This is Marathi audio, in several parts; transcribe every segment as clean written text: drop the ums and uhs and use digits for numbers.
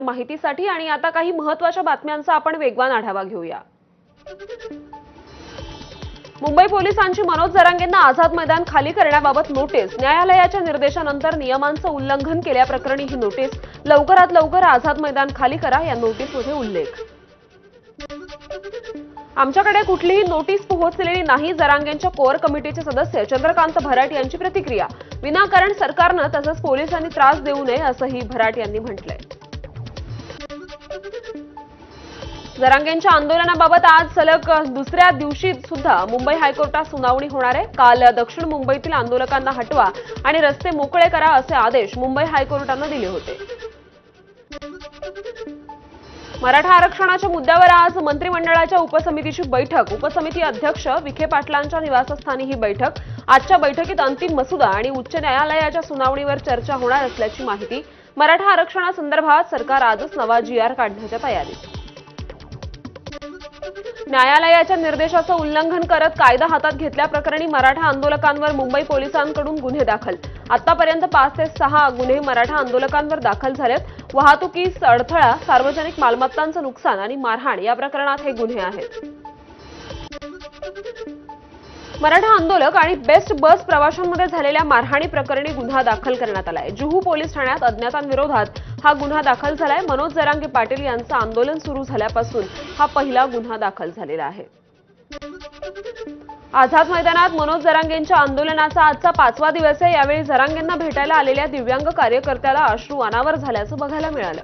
माहितीसाठी आणि आता काही महत्त्वाच्या बातम्यांचा आपण वेगवान आढावा घेऊया। मुंबई पोलिसांची मनोज जरांगेंना आझाद मैदान खाली करण्याबाबत नोटीस। न्यायालयाच्या निर्देशानंतर नियमांचं उल्लंघन केल्याप्रकरणी ही नोटीस। लवकरात लवकर आझाद मैदान खाली करा या नोटीसमध्ये उल्लेख। आमच्याकडे कुठलीही नोटीस पोहोचलेली नाही, जरांगेंच्या कोअर कमिटीचे सदस्य चंद्रकांत भराट यांची प्रतिक्रिया। विनाकारण सरकारनं तसंच पोलिसांनी त्रास देऊ नये असंही भराट यांनी म्हटलंय। जरांगेंच्या आंदोलनाबाबत आज सलग दुसऱ्या दिवशी सुद्धा मुंबई हायकोर्टात सुनावणी होणार आहे। काल दक्षिण मुंबईतील आंदोलकांना हटवा आणि रस्ते मोकळे करा असे आदेश मुंबई हायकोर्टाने दिले होते। मराठा आरक्षणाच्या मुद्द्यावर आज मंत्रिमंडळाच्या उपसमितीची बैठक। उपसमिती अध्यक्ष विखे पाटलांच्या निवासस्थानी ही बैठक। आजच्या बैठकीत अंतिम मसुदा आणि उच्च न्यायालयाच्या सुनावणीवर चर्चा होणार असल्याची माहिती। मराठा आरक्षणासंदर्भात सरकार आजच नवा GR काढण्याच्या तयारीत। न्यायालयाच्या निर्देशाचं उल्लंघन करत कायदा हातात घेतल्याप्रकरणी मराठा आंदोलकांवर मुंबई पोलिसांकडून गुन्हे दाखल। आतापर्यंत 5 ते 6 गुन्हे मराठा आंदोलकांवर दाखल झालेत। वाहतुकीस अडथळा, सार्वजनिक मालमत्तांचं नुकसान आणि मारहाण या प्रकरणात हे गुन्हे आहेत। मराठा आंदोलक आणि बेस्ट बस प्रवाशांमध्ये झालेल्या मारहाणी प्रकरणी गुन्हा दाखल करण्यात आलाय। जुहू पोलीस ठाण्यात अज्ञातांविरोधात हा गुन्हा दाखल झालाय। मनोज जरांगे पाटील यांचं आंदोलन सुरू झाल्यापासून हा पहिला गुन्हा दाखल झालेला आहे। आझाद मैदानात मनोज जरांगेंच्या आंदोलनाचा आजचा 5वा दिवस आहे। यावेळी जरांगेंना भेटायला आलेल्या दिव्यांग कार्यकर्त्याला अश्रू अनावर झाल्याचं बघायला मिळालं।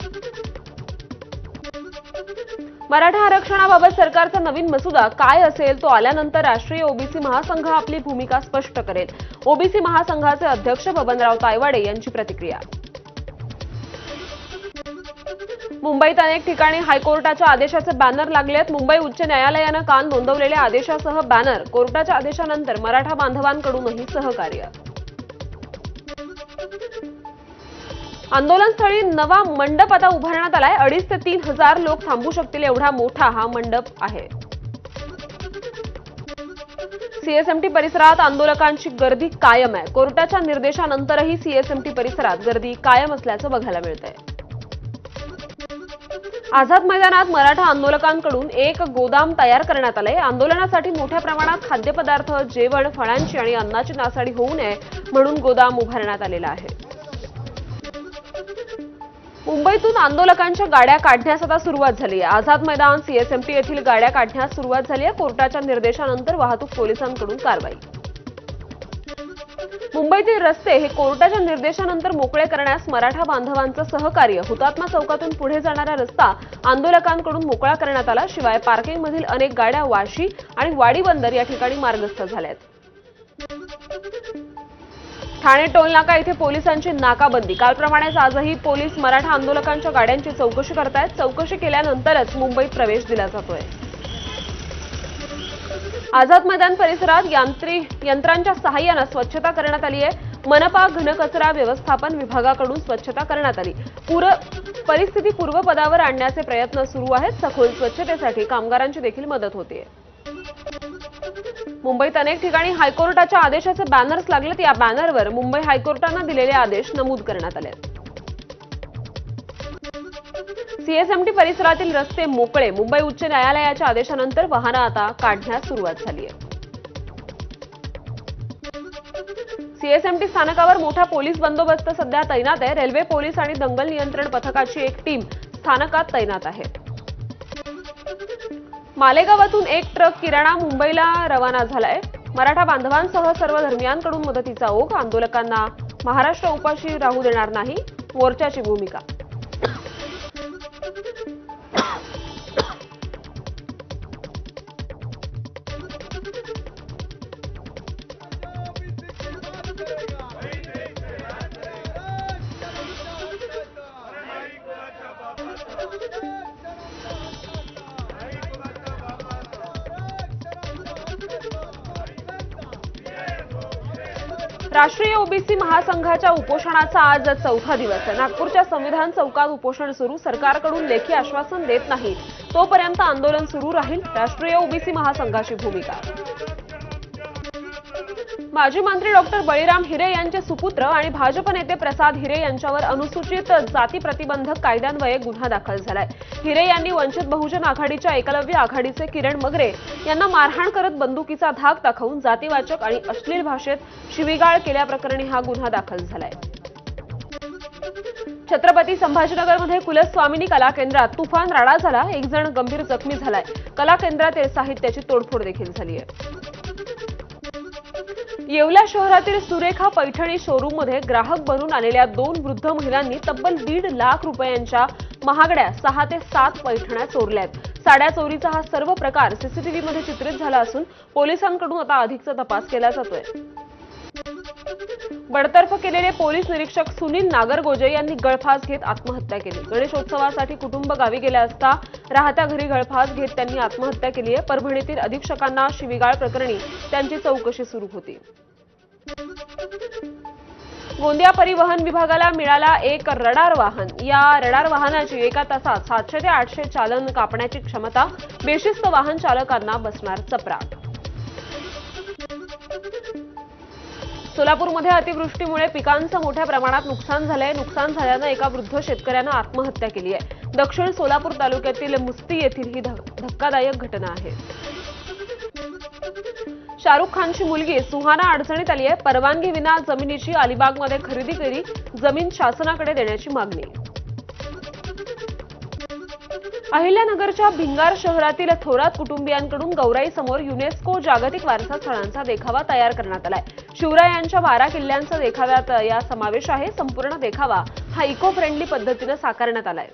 मराठा आरक्षणाबाबत सरकारचा नवीन मसुदा काय असेल तो आल्यानंतर राष्ट्रीय ओबीसी महासंघ आपली भूमिका स्पष्ट करेल। ओबीसी महासंघाचे अध्यक्ष बबनराव तायवाडे यांची प्रतिक्रिया। मुंबईत अनेक ठिकाणी हायकोर्टाच्या आदेशाचे बॅनर लागलेत। मुंबई उच्च न्यायालयानं काल नोंदवलेल्या आदेशासह बॅनर। कोर्टाच्या आदेशानंतर मराठा बांधवांकडूनही सहकार्य। आंदोलनस्थळी नवा मंडप आता उभारण्यात आलाय। 2.5 ते 3 हजार लोक थांबू शकतील एवढा मोठा हा मंडप आहे। सीएसएमटी परिसरात आंदोलकांची गर्दी कायम आहे। कोर्टाच्या निर्देशानंतरही सीएसएमटी परिसरात गर्दी कायम असल्याचं बघायला मिळतंय। आझाद मैदानात मराठा आंदोलकांकडून एक गोदाम तयार करण्यात आलंय। आंदोलनासाठी मोठ्या प्रमाणात खाद्यपदार्थ, जेवण, फळांची आणि अन्नाची नासाडी होऊ नये म्हणून गोदाम उभारण्यात आलेला आहे। मुंबईतून आंदोलकांच्या गाड्या काढण्यास आता सुरुवात झाली आहे। आझाद मैदान, सीएसएमटी येथील गाड्या काढण्यास सुरुवात झाली आहे। कोर्टाच्या निर्देशानंतर वाहतूक पोलिसांकडून कारवाई। मुंबईतील रस्ते हे कोर्टाच्या निर्देशानंतर मोकळे करण्यास मराठा बांधवांचं सहकार्य। हुतात्मा चौकातून पुढे जाणारा रस्ता आंदोलकांकडून मोकळा करण्यात आला। शिवाय पार्किंगमधील अनेक गाड्या वाशी आणि वाडी बंदर या ठिकाणी मार्गस्थ झाल्यात। ठाणे टोलनाका इथे पोलिसांची नाकाबंदी। कालप्रमाणेच आजही पोलीस मराठा आंदोलकांच्या गाड्यांची चौकशी करतायत। चौकशी केल्यानंतरच मुंबईत प्रवेश दिला जातोय। आझाद मैदान परिसरात यंत्रांच्या सहाय्याने स्वच्छता करण्यात आली आहे। मनपा घनकचरा व्यवस्थापन विभागाकडून स्वच्छता करण्यात आली। परिस्थिती पूर्वपदावर आणण्याचे प्रयत्न सुरू आहेत। सखोल स्वच्छतेसाठी कामगारांची देखील मदत होते। मुंबईत अनेक ठिकाणी हायकोर्टाच्या आदेशाचे बॅनर्स लागलेत। या बॅनरवर मुंबई हायकोर्टाने दिलेले आदेश नमूद करण्यात आले। सीएसएमटी परिसरातील रस्ते मोकळे। मुंबई उच्च न्यायालयाच्या आदेशानंतर वाहनं आता काढण्यास सुरुवात झाली आहे। सीएसएमटी स्थानकावर मोठा पोलीस बंदोबस्त सध्या तैनात आहे। रेल्वे पोलीस आणि दंगल नियंत्रण पथकाची एक टीम स्थानकात तैनात आहे। मालेगावातून एक ट्रक किराणा मुंबईला रवाना झालाय। मराठा बांधवांसह सर्व धर्मियांकडून मदतीचा ओघ। आंदोलकांना महाराष्ट्र उपाशी राहू देणार नाही, मोर्चाची भूमिका। राष्ट्रीय ओबीसी महासंघाच्या उपोषणाचा आज 4था दिवस आहे। नागपूरच्या संविधान चौकात उपोषण सुरू। सरकारकडून लेखी आश्वासन देत नाही तोपर्यंत आंदोलन सुरू राहील, राष्ट्रीय ओबीसी महासंघाची भूमिका। माजी मंत्री डॉक्टर बळीराम हिरे यांचे सुपुत्र आणि भाजप नेते प्रसाद हिरे यांच्यावर अनुसूचित जाती प्रतिबंधक कायद्यान्वये गुन्हा दाखल झालाय। हिरे यांनी वंचित बहुजन आघाडीच्या एकलव्य आघाडीचे किरण मगरे यांना मारहाण करत बंदुकीचा धाक दाखवून जातीवाचक आणि अश्लील भाषेत शिवीगाळ केल्याप्रकरणी हा गुन्हा दाखल झालाय। छत्रपती संभाजीनगरमध्ये कुलस्वामिनी कला केंद्रात तुफान राडा झाला। एक जण गंभीर जखमी झालाय। कला केंद्रातील साहित्याची तोडफोड देखील झाली आहे। येवला शहरातील सुरेखा पैठणी शोरूममध्ये ग्राहक बनून आलेल्या 2 वृद्ध महिलांनी तब्बल 1.5 लाख रुपयांच्या महागड्या 6 ते 7 पैठण्या चोरल्यात। साड्या चोरीचा हा सर्व प्रकार सीसीटीव्हीमध्ये चित्रित झाला असून पोलिसांकडून आता अधिकचा तपास केला जातोय। बडतर्फ केलेले पोलीस निरीक्षक सुनील नागरगोजे यांनी गळफास घेत आत्महत्या केली। गणेशोत्सवासाठी कुटुंब गावी गेले असता राहत्या घरी गळफास घेत त्यांनी आत्महत्या केली आहे। परभणीतील अधीक्षकांना शिवीगाळ प्रकरणी त्यांची चौकशी सुरू होती। गोंदिया परिवहन विभागाला मिळाला एक रडार वाहन। या रडार वाहनाची एका तासात 700 ते 800 चालन कापण्याची क्षमता। बेशिस्त वाहन चालकांना बसणार चपराक। सोलापूरमध्ये अतिवृष्टीमुळे पिकांचं मोठ्या प्रमाणात नुकसान झालंय। नुकसान झाल्यानं एका वृद्ध शेतकऱ्यानं आत्महत्या केली आहे। दक्षिण सोलापूर तालुक्यातील मुस्ती येथील ही धक्कादायक घटना आहे। शाहरुख खानची मुलगी सुहाना अडचणीत आली आहे। परवानगी विना जमिनीची अलिबागमध्ये खरेदी केली। जमीन शासनाकडे देण्याची मागणी। अहिल्यानगरच्या भिंगार शहरातील थोरात कुटुंबियांकडून गौराई समोर युनेस्को जागतिक वारसा स्थळांचा देखावा तयार करण्यात आलाय। शिवरायांच्या 12 किल्ल्यांचा देखाव्यात या समावेश आहे। संपूर्ण देखावा हा इको फ्रेंडली पद्धतीने साकारण्यात आलाय।